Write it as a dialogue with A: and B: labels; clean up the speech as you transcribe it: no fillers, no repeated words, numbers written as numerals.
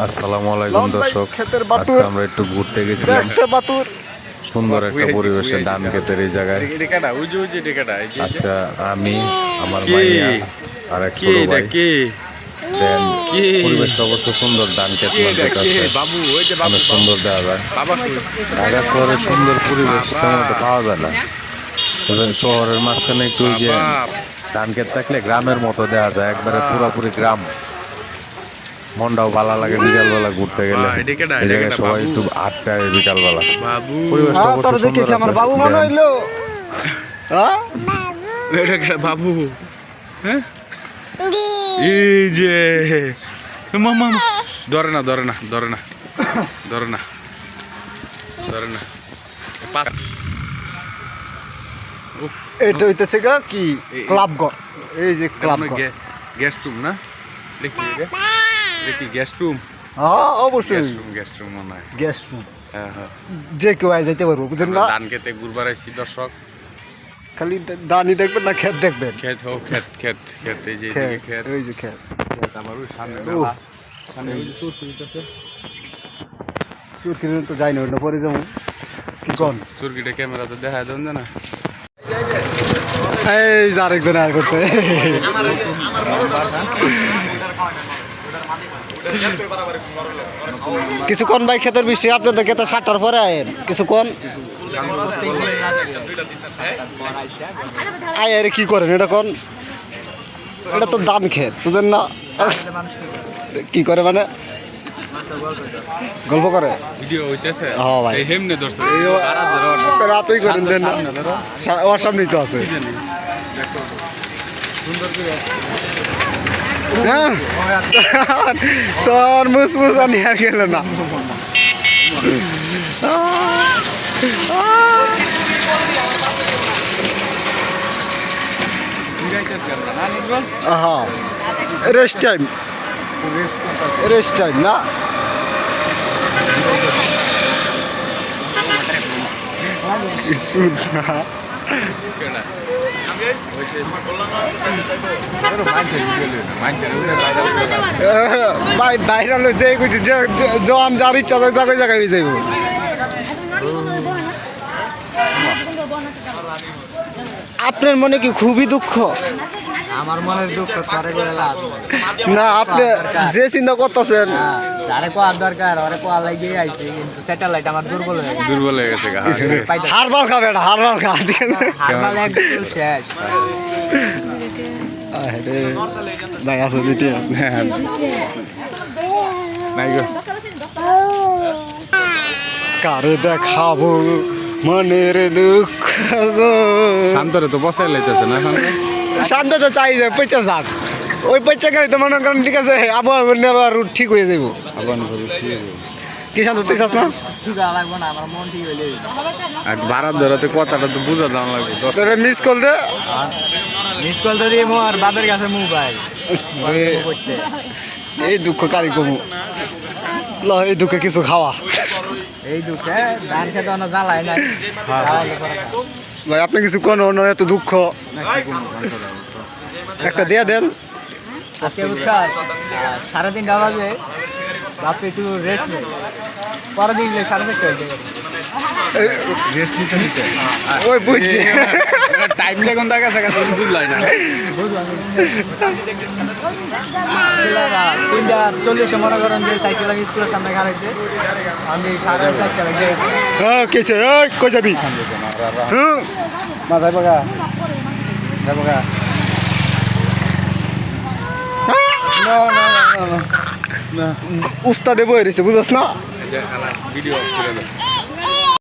A: আসসালামু আলাইকুম দর্শক, আজকে আমরা একটু ঘুরতে গেছিলাম সুন্দর একটা পরিবেশে ধান ক্ষেতের এই জায়গায়। আজকে আমি, আমার মাইয়া আর এক ছোট ভাই। দেন পরিবেশটা অবশ্য সুন্দর, ধান ক্ষেত আছে, অনেক সুন্দর দেখা যায়। ঢাকা শহরে সুন্দর পরিবেশ তেমন একটা পাওয়া যায় না। শহরের মাঝখানে একটু ওই যে ধান ক্ষেত থাকলে গ্রামের মতো দেখা যায়, একবারে পুরোপুরি গ্রাম। মনটাও ভালো লাগে বিকালবেলা ঘুরতে গেলে। এই জায়গায় সবাই একটু আটকায় বিকালবেলা। পরিবেশটা অবশ্য সুন্দর আছে।
B: বাবু হ্যাঁ এই যে মামা ধরে না ধরে না ধরে না ধরে না ধরে না।
C: এটা হইতেছে কি ক্লাব ঘর, এই যে ক্লাব ঘর,
B: গেস্ট রুম না? দেখি গেস্ট রুম।
C: হ্যাঁ অবশ্যই
B: গেস্ট রুম মনে হয়,
C: গেস্ট রুম।
B: হ্যাঁ হ্যাঁ,
C: যে কেউ আয় যাইতে পারবো, বুঝলেন না?
B: ধান খেতে ঘুরবার আইছি দর্শক।
C: খালি ধানই দেখবেন না ক্ষেত দেখবেন?
B: ক্ষেত হোক, ক্ষেত ক্ষেত ক্ষেত, এই যে ক্ষেত,
C: ওই যে ক্ষেত।
B: আবার ওই সামনে সামনে ওই যে চুরকি আছে,
C: চুরকি তো যাই না, ওটা পরে যাবো। কি কোন
B: চুরকিটা ক্যামেরাতে দেখা দেন না?
C: এই যে আরেকজন আর করতে কিছুক্ষণ ভাই ক্ষেতের বিষয়ে আপনাদের ক্ষেতে 7টার পরে আয়েন কিছুক্ষণ আয়। আরে কি করেন এটা কোন? এটা তো ধান ক্ষেত, বুঝলেন না? কি করে মানে গল্প করে
B: ভিডিও হইতেছে?
C: হ্যাঁ ভাই,
B: এই হেমনে ধরছে,
C: রাতই করেন দেন না, ওর সামনেই তো আছে।
B: সুন্দর করে
C: হ্যাঁ তোর মুসমুসা নিয়ে গেল না। হ্যাঁ রেস্ট টাইম, রেস্ট টাইম না? বাইরে যে জন যার ইচ্ছা জায়গায় জায়গায় যাইব। আপনার মনে কি খুবই দুঃখ?
D: আমার মনের দুঃখ
C: না, আপনি যে চিন্তা করতেছেন
D: যারে কোয়ার দরকার ওরে কোয়া লাগিয়ে আইছে, কিন্তু স্যাটেলাইট আমার
B: দুর্বল হয়ে গেছে।
C: হারবার খাবে না, হারবার খা, ঠিক আছে?
D: হারবাল একদম শেষ।
C: ভাই আছে দিতে
B: নাই গো,
C: কারে দেখাবো মনের দুঃখ গো।
B: শান্তরে তো বসাই লাইতেছে না এখন?
C: শান্ত তো চাই যায় পয়সা যাক, ওই পয়সা গেলে তো মনে করেন ঠিক আছে, আবার ঠিক হয়ে যাবো। কি শান্ত তুই চাস না?
D: লাগবো না, আমার মন ঠিক হইলে
B: আর ভাড়া ধরাতে কথাটা তো বুঝা দাম লাগবে।
C: তোরে মিস কল দে,
D: মিস কল তো দিয়ে মোর বাপের কাছে মোবাইল
C: এই দুঃখ কারি কমু ল, এই দুঃখে কিছু খাওয়া।
D: এই দুঃখে ধান খেতে অন্য জ্বালাই নাই।
C: ভাই আপনি কিছু কোন এত দুঃখ একটা দিয়ে দেন।
D: আজকে বুঝছাস 3:30 বাজে ভাবছি একটু রেস্ট নেই, পরের দিন 4:30 হয়ে গেছে।
B: রেস্ট নিতে নিতে
C: ওই বুঝছি
B: টাইম লাগুন দেখা গেছে, বুঝলাই না।
D: 3:40 মনে করেন যে সাইকেল স্কুলের সামনে খারাইতে, আমি 4:30 লাগে।
C: কেছে কই যাবি? মাথায় পাকা পাকা উস্তাদে বই রয়েছে, বুঝছ না?
B: ভিডিও